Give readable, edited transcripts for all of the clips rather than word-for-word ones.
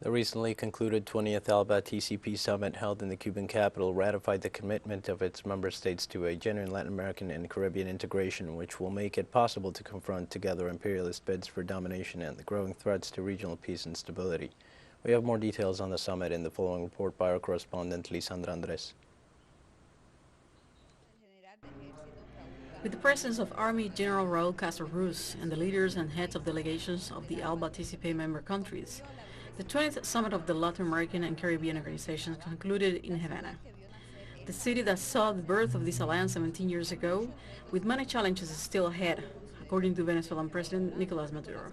The recently concluded 20th ALBA-TCP summit held in the Cuban capital ratified the commitment of its member states to a genuine Latin American and Caribbean integration, which will make it possible to confront together imperialist bids for domination and the growing threats to regional peace and stability. We have more details on the summit in the following report by our correspondent Lisandra Andres. With the presence of Army General Raúl Castro-Ruz and the leaders and heads of delegations of the ALBA-TCP member countries, the 20th Summit of the Latin American and Caribbean Organization concluded in Havana, the city that saw the birth of this alliance 17 years ago, with many challenges still ahead, according to Venezuelan President Nicolás Maduro.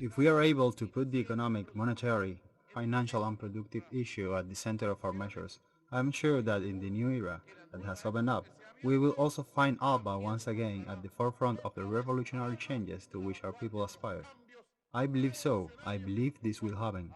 If we are able to put the economic, monetary, financial and productive issue at the center of our measures, I am sure that in the new era that has opened up, we will also find ALBA once again at the forefront of the revolutionary changes to which our people aspire. I believe so. I believe this will happen.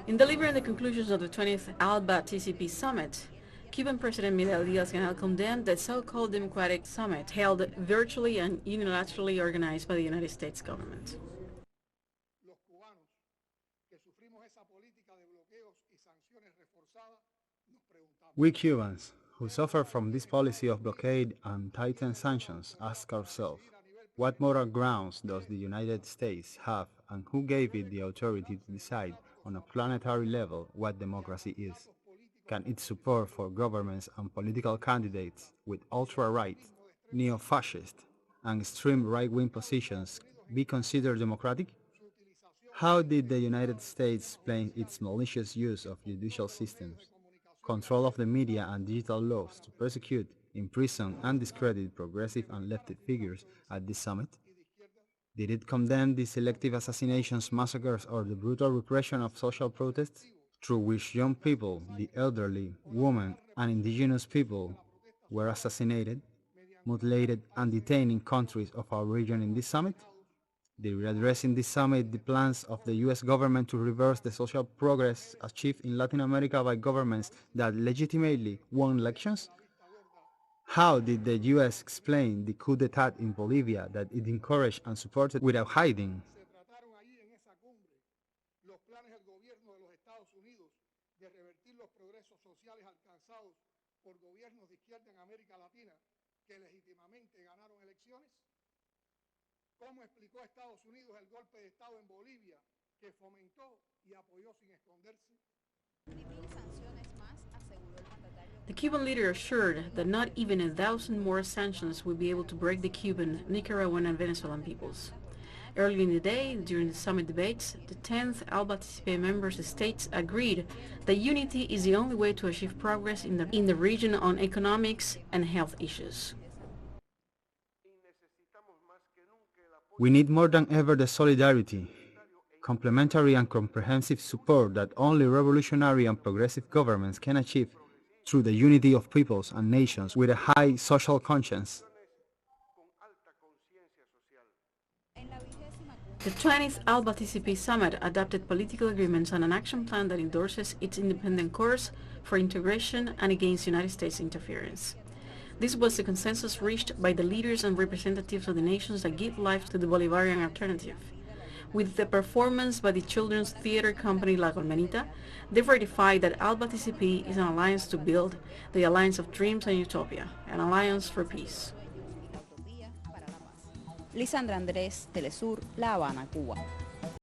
In delivering the conclusions of the 20th ALBA-TCP summit, Cuban President Miguel Díaz-Canel condemned the so-called democratic summit held virtually and unilaterally organized by the United States government. We Cubans, who suffer from this policy of blockade and tightened sanctions, ask ourselves, what moral grounds does the United States have and who gave it the authority to decide on a planetary level what democracy is? Can its support for governments and political candidates with ultra-right, neo-fascist, and extreme right-wing positions be considered democratic? How did the United States explain its malicious use of judicial systems, control of the media and digital laws to persecute, imprison, and discredit progressive and leftist figures at this summit? Did it condemn the selective assassinations, massacres, or the brutal repression of social protests, through which young people, the elderly, women, and indigenous people were assassinated, mutilated, and detained in countries of our region in this summit? Did we address in this summit the plans of the U.S. government to reverse the social progress achieved in Latin America by governments that legitimately won elections? How did the U.S. explain the coup d'etat in Bolivia that it encouraged and supported without hiding? ¿Cómo explicó Estados Unidos el golpe de Estado en Bolivia que fomentó y apoyó sin esconderse? The Cuban leader assured that not even 1,000 more sanctions will be able to break the Cuban, Nicaraguan, and Venezuelan peoples. Early in the day, during the summit debates, the 10th ALBA-TCP member states agreed that unity is the only way to achieve progress in the region on economics and health issues. We need more than ever the solidarity, complementary and comprehensive support that only revolutionary and progressive governments can achieve through the unity of peoples and nations with a high social conscience. The 20th ALBA-TCP summit adopted political agreements and an action plan that endorses its independent course for integration and against United States interference. This was the consensus reached by the leaders and representatives of the nations that give life to the Bolivarian alternative. With the performance by the children's theater company La Colmenita, they've ratified that ALBA-TCP is an alliance to build the alliance of dreams and utopia, an alliance for peace. Lisandra Andres, Telesur, La Habana, Cuba.